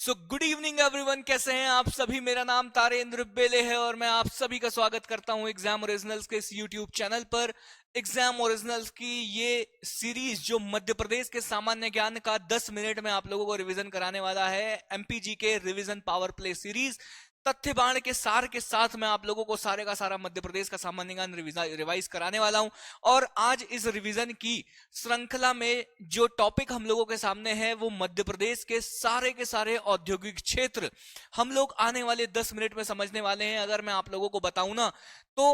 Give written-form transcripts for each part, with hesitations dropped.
So good evening everyone, कैसे हैं आप सभी। मेरा नाम तारेंद्र बेले है और मैं आप सभी का स्वागत करता हूं एग्जाम ओरिजिनल्स के इस यूट्यूब चैनल पर। एग्जाम ओरिजिनल्स की ये सीरीज जो मध्य प्रदेश के सामान्य ज्ञान का 10 मिनट में आप लोगों को रिवीजन कराने वाला है, एमपीजी के रिवीजन पावर प्ले सीरीज। तथ्य बाण के सार के साथ मैं आप लोगों को सारे का सारा मध्य प्रदेश का सामान्य ज्ञान रिवाइज कराने वाला हूं। और आज इस रिवीजन की श्रृंखला में जो टॉपिक हम लोगों के सामने है वो मध्य प्रदेश के सारे औद्योगिक क्षेत्र हम लोग आने वाले 10 मिनट में समझने वाले हैं। अगर मैं आप लोगों को बताऊं ना तो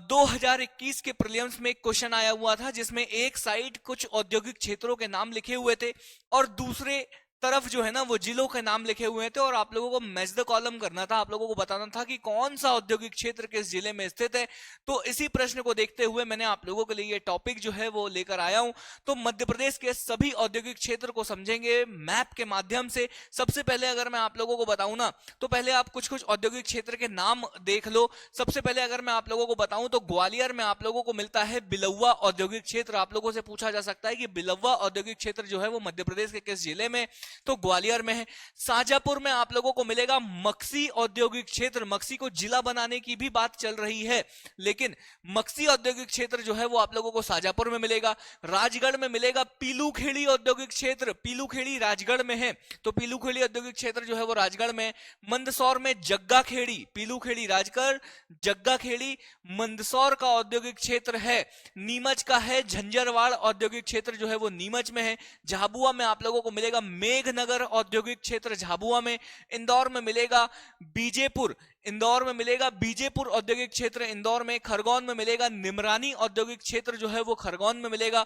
2021 के प्रीलिम्स में एक क्वेश्चन आया हुआ था जिसमें एक साइड कुछ औद्योगिक क्षेत्रों के नाम लिखे हुए थे और दूसरे तरफ जो है ना वो जिलों के नाम लिखे हुए थे और आप लोगों को मैच द कॉलम करना था, आप लोगों को बताना था कि कौन सा औद्योगिक क्षेत्र किस जिले में स्थित है। तो इसी प्रश्न को देखते हुए मैंने आप लोगों के लिए ये टॉपिक जो है वो लेकर आया हूं। तो मध्य प्रदेश के सभी औद्योगिक क्षेत्र को समझेंगे मैप के माध्यम से। सबसे पहले अगर मैं आप लोगों को बताऊं ना तो पहले आप कुछ कुछ औद्योगिक क्षेत्र के नाम देख लो। सबसे पहले अगर मैं आप लोगों को बताऊं तो ग्वालियर में आप लोगों को मिलता है बिलौवा औद्योगिक क्षेत्र। आप लोगों से पूछा जा सकता है कि बिलौवा औद्योगिक क्षेत्र जो है वो मध्य प्रदेश के किस जिले में, तो ग्वालियर में है। शाजापुर में आप लोगों को मिलेगा मक्सी औद्योगिक क्षेत्र। मक्सी को जिला बनाने की भी बात चल रही है लेकिन मक्सी औद्योगिक क्षेत्र जो है वो आप लोगों को शाजापुर में मिलेगा। राजगढ़ में मिलेगा पीलूखेड़ी औद्योगिक क्षेत्र। पीलूखेड़ी राजगढ़ में है तो पीलूखेड़ी औद्योगिक क्षेत्र जो है वो राजगढ़ में। मंदसौर में जग्गा खेड़ी, पीलूखेड़ी राजगढ़, जग्गा खेड़ी मंदसौर का औद्योगिक क्षेत्र है। नीमच का है झंझरवाड़ औद्योगिक क्षेत्र जो है वो नीमच में है। झाबुआ में आप लोगों को मिलेगा मेघनगर औद्योगिक क्षेत्र झाबुआ में। इंदौर में मिलेगा बीजेपुर, इंदौर में मिलेगा बीजेपुर औद्योगिक क्षेत्र इंदौर में। खरगोन में मिलेगा निमरानी औद्योगिक क्षेत्र जो है वो खरगोन में मिलेगा।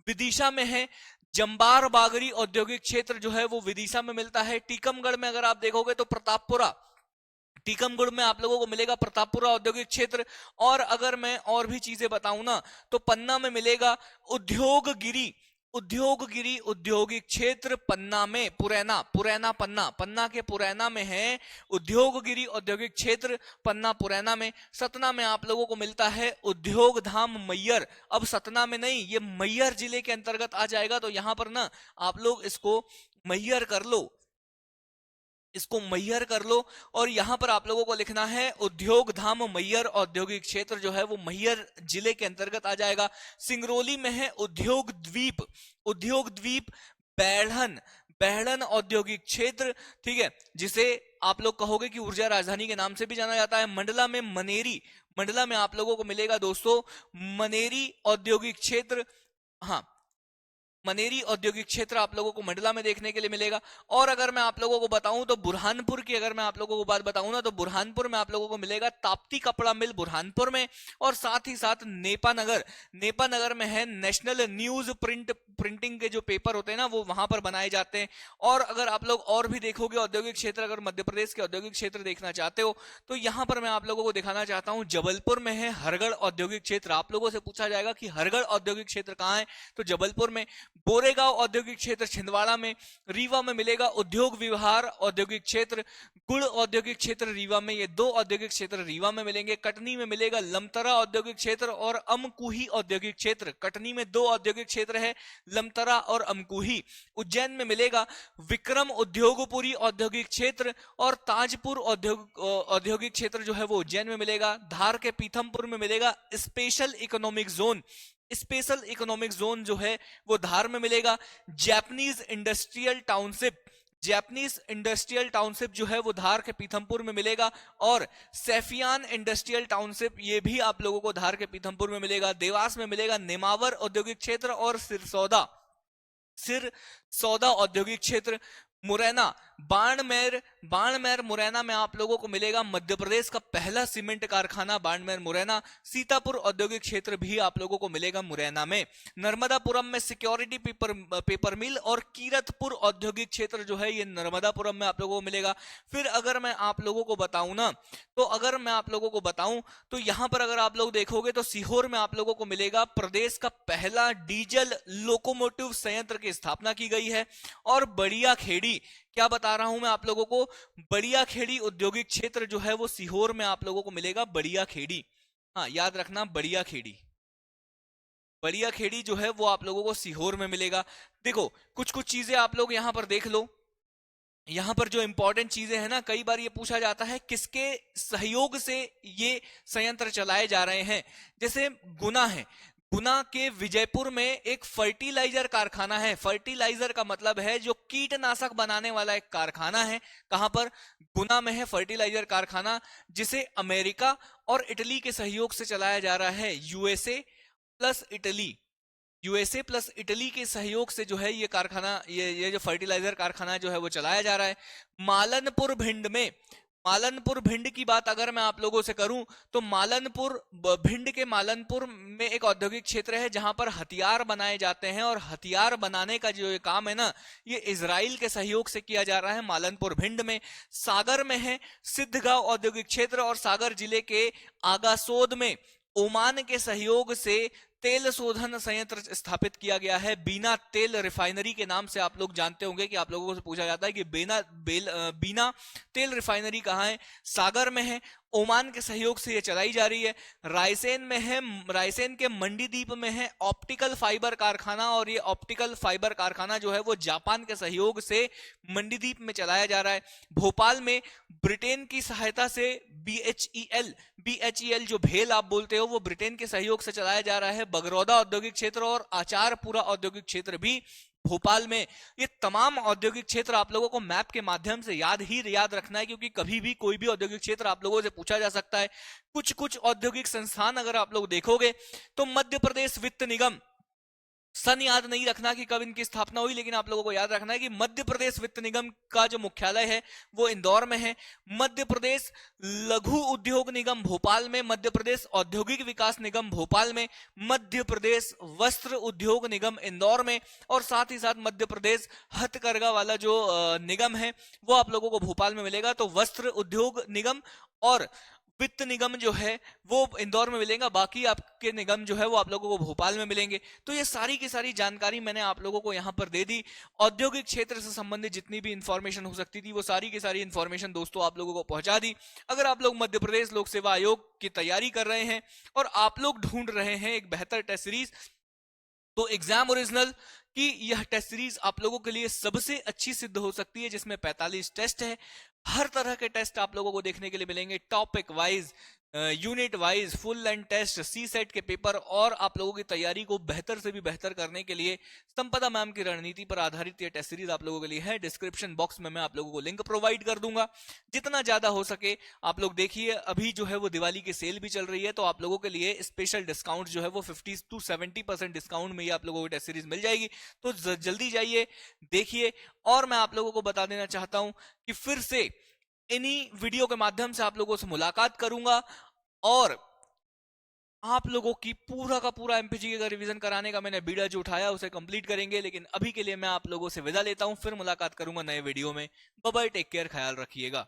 विदिशा में है जंबार बागरी औद्योगिक क्षेत्र जो है वो विदिशा में मिलता है। टीकमगढ़ में अगर आप देखोगे तो प्रतापपुरा, टीकमगढ़ में आप लोगों को मिलेगा प्रतापपुरा औद्योगिक क्षेत्र। और अगर मैं और भी चीजें बताऊं ना तो पन्ना में मिलेगा उद्योगगिरी, उद्योगगिरी औद्योगिक क्षेत्र पन्ना में। पुरैना, पुरैना पन्ना, पन्ना के पुरैना में है उद्योगगिरी औद्योगिक क्षेत्र पन्ना पुरैना में। सतना में आप लोगों को मिलता है उद्योग धाम मैयर। अब सतना में नहीं, ये मैयर जिले के अंतर्गत आ जाएगा तो यहां पर ना आप लोग इसको मैयर कर लो, इसको मैयर कर लो। और यहां पर आप लोगों को लिखना है उद्योग धाम मैयर औद्योगिक क्षेत्र जो है वो मैयर जिले के अंतर्गत आ जाएगा। सिंगरौली में है उद्योग द्वीप, उद्योग द्वीप बैढ़न, बैढ़न औद्योगिक क्षेत्र, ठीक है, जिसे आप लोग कहोगे कि ऊर्जा राजधानी के नाम से भी जाना जाता है। मंडला में मनेरी, मंडला में आप लोगों को मिलेगा दोस्तों मनेरी औद्योगिक क्षेत्र। हाँ, मनेरी औद्योगिक क्षेत्र आप लोगों को मंडला में देखने के लिए मिलेगा। और अगर मैं आप लोगों को बताऊं तो बुरहानपुर की अगर मैं आप लोगों को बात बताऊं ना तो बुरहानपुर में आप लोगों को मिलेगा ताप्ती कपड़ा मिल बुरहानपुर में। और साथ ही साथ नेपानगर, नेपानगर में है नेशनल न्यूज प्रिंटिंग के जो पेपर होते हैं ना वो वहां पर बनाए जाते हैं। और अगर आप लोग और भी देखोगे औद्योगिक क्षेत्र, अगर मध्य प्रदेश के औद्योगिक क्षेत्र देखना चाहते हो तो यहां पर मैं आप लोगों को दिखाना चाहता हूं जबलपुर में है हरगढ़ औद्योगिक क्षेत्र। आप लोगों से पूछा जाएगा कि हरगढ़ औद्योगिक क्षेत्र कहां है, तो जबलपुर में। बोरेगांव औद्योगिक क्षेत्र छिंदवाड़ा में। रीवा में मिलेगा उद्योग विहार औद्योगिक क्षेत्र, गुड़ औद्योगिक क्षेत्र रीवा में। ये दो औद्योगिक क्षेत्र रीवा में मिलेंगे। कटनी में मिलेगा लमतरा औद्योगिक क्षेत्र और अमकुही औद्योगिक क्षेत्र। कटनी में दो औद्योगिक क्षेत्र है, लमतरा और अमकुही। उज्जैन में मिलेगा विक्रम उद्योगपुरी औद्योगिक क्षेत्र और ताजपुर औद्योगिक क्षेत्र जो है वो उज्जैन में मिलेगा। धार के पीथमपुर में मिलेगा special economic zone, special economic zone जो है वो धार में मिलेगा। Japanese industrial township, Japanese industrial township जो है वो धार के पीथमपुर में मिलेगा। और सैफियान इंडस्ट्रियल टाउनशिप ये भी आप लोगों को धार के पीथमपुर में मिलेगा। देवास में मिलेगा नेमावर औद्योगिक क्षेत्र और सिरसौदा, सिरसौदा औद्योगिक क्षेत्र। मुरैना, बाणमेर, बाणमेर मुरैना में आप लोगों को मिलेगा मध्य प्रदेश का पहला सीमेंट कारखाना बाणमेर मुरैना। सीतापुर औद्योगिक क्षेत्र भी आप लोगों को मिलेगा मुरैना में। नर्मदापुरम में सिक्योरिटी पेपर मिल और कीरतपुर औद्योगिक क्षेत्र जो है ये नर्मदापुरम में आप लोगों को मिलेगा। फिर अगर मैं आप लोगों को बताऊं ना तो अगर मैं आप लोगों को बताऊं तो यहां पर अगर आप लोग देखोगे तो सीहोर में आप लोगों को मिलेगा प्रदेश का पहला डीजल लोकोमोटिव संयंत्र की स्थापना की गई है। और बढ़िया खेड़ी, क्या बता रहा हूं मैं आप लोगों को, बढ़िया खेड़ी औद्योगिक क्षेत्र जो है वो सीहोर में आप लोगों को मिलेगा। बढ़िया खेड़ी, हाँ याद रखना बढ़िया खेड़ी, बढ़िया खेड़ी जो है वो आप लोगों को सीहोर में मिलेगा। देखो कुछ कुछ चीजें आप लोग यहां पर देख लो। यहाँ पर जो इंपॉर्टेंट चीजें हैं ना, कई बार ये पूछा जाता है किसके सहयोग से ये संयंत्र चलाए जा रहे हैं। जैसे गुना है, गुना के विजयपुर में एक फर्टिलाइजर कारखाना है। फर्टिलाइजर का मतलब है जो कीटनाशक बनाने वाला एक कारखाना है। कहां पर? गुना में है फर्टिलाइजर कारखाना, जिसे अमेरिका और इटली के सहयोग से चलाया जा रहा है। यूएसए प्लस इटली के सहयोग से जो है ये कारखाना, ये जो फर्टिलाइजर कारखाना जो है वो चलाया जा रहा है। मालनपुर भिंड की बात अगर मैं आप लोगों से करूं तो भिंड के मालनपुर में एक औद्योगिक क्षेत्र है जहां पर हथियार बनाए जाते हैं, और हथियार बनाने का जो ये काम है ना, ये इजराइल के सहयोग से किया जा रहा है मालनपुर भिंड में। सागर में है सिद्धगांव औद्योगिक क्षेत्र, और सागर जिले के आगासोद में ओमान के सहयोग से तेल शोधन संयंत्र स्थापित किया गया है। बीना तेल रिफाइनरी के नाम से आप लोग जानते होंगे कि आप लोगों से पूछा जाता है कि बीना तेल रिफाइनरी कहाँ है? सागर में है, ओमान के सहयोग से ये चलाई जा रही है। रायसेन के मंडीदीप में है ऑप्टिकल फाइबर कारखाना, और ये ऑप्टिकल फाइबर कारखाना जो है वो जापान के सहयोग से मंडीदीप में चलाया जा रहा है। भोपाल में ब्रिटेन की सहायता से बीएचईएल जो भेल आप बोलते हो, वो ब्रिटेन के सहयोग से चलाया जा रहा है। बगरौदा औद्योगिक क्षेत्र और आचारपुरा औद्योगिक क्षेत्र भी भोपाल में। ये तमाम औद्योगिक क्षेत्र आप लोगों को मैप के माध्यम से याद रखना है, क्योंकि कभी भी कोई भी औद्योगिक क्षेत्र आप लोगों से पूछा जा सकता है। कुछ औद्योगिक संस्थान अगर आप लोग देखोगे तो मध्य प्रदेश वित्त निगम, सन याद नहीं रखना कि कब इनकी स्थापना हुई, लेकिन आप लोगों को याद रखना है कि मध्य प्रदेश वित्त निगम का जो मुख्यालय है वो इंदौर में है। मध्य प्रदेश लघु उद्योग निगम भोपाल में, मध्य प्रदेश औद्योगिक विकास निगम भोपाल में, मध्य प्रदेश वस्त्र उद्योग निगम इंदौर में, और साथ ही साथ मध्य प्रदेश हथकरघा वाला जो निगम है वो आप लोगों को भोपाल में मिलेगा। तो वस्त्र उद्योग निगम और वित्त निगम जो है वो इंदौर में मिलेगा, बाकी आपके निगम जो है वो आप लोगों को भोपाल में मिलेंगे। तो ये सारी की सारी जानकारी मैंने आप लोगों को यहाँ पर दे दी। औद्योगिक क्षेत्र से संबंधित जितनी भी इंफॉर्मेशन हो सकती थी वो सारी की सारी इंफॉर्मेशन दोस्तों आप लोगों को पहुंचा दी। अगर आप लोग मध्य प्रदेश लोक सेवा आयोग की तैयारी कर रहे हैं और आप लोग ढूंढ रहे हैं एक बेहतर टेस्ट सीरीज, तो एग्जाम ओरिजिनल की यह टेस्ट सीरीज आप लोगों के लिए सबसे अच्छी सिद्ध हो सकती है, जिसमें 45 टेस्ट है। हर तरह के टेस्ट आप लोगों को देखने के लिए मिलेंगे, topic wise, unit wise, full length test, C set के पेपर, और आप लोगों की तैयारी को बेहतर से भी बेहतर करने के लिए संपदा मैम की रणनीति पर आधारित ये टेस्ट सीरीज आप लोगों के लिए है। डिस्क्रिप्शन बॉक्स में मैं आप लोगों को लिंक प्रोवाइड कर दूंगा, जितना ज्यादा हो सके आप लोग देखिए। अभी जो है वो दिवाली की सेल भी चल रही है, तो आप लोगों के लिए स्पेशल डिस्काउंट जो है वो 50 to 70% डिस्काउंट में ही आप लोगों को टेस्ट सीरीज मिल जाएगी। तो जल्दी जाइए, देखिए। और मैं आप लोगों को बता देना चाहता हूं कि फिर से इन्हीं वीडियो के माध्यम से आप लोगों से मुलाकात करूंगा, और आप लोगों की पूरा का पूरा एमपीजी का रिवीजन कराने का मैंने बीड़ा जो उठाया उसे कंप्लीट करेंगे। लेकिन अभी के लिए मैं आप लोगों से विदा लेता हूं, फिर मुलाकात करूंगा नए वीडियो में। बाय बाय, टेक केयर, ख्याल रखिएगा।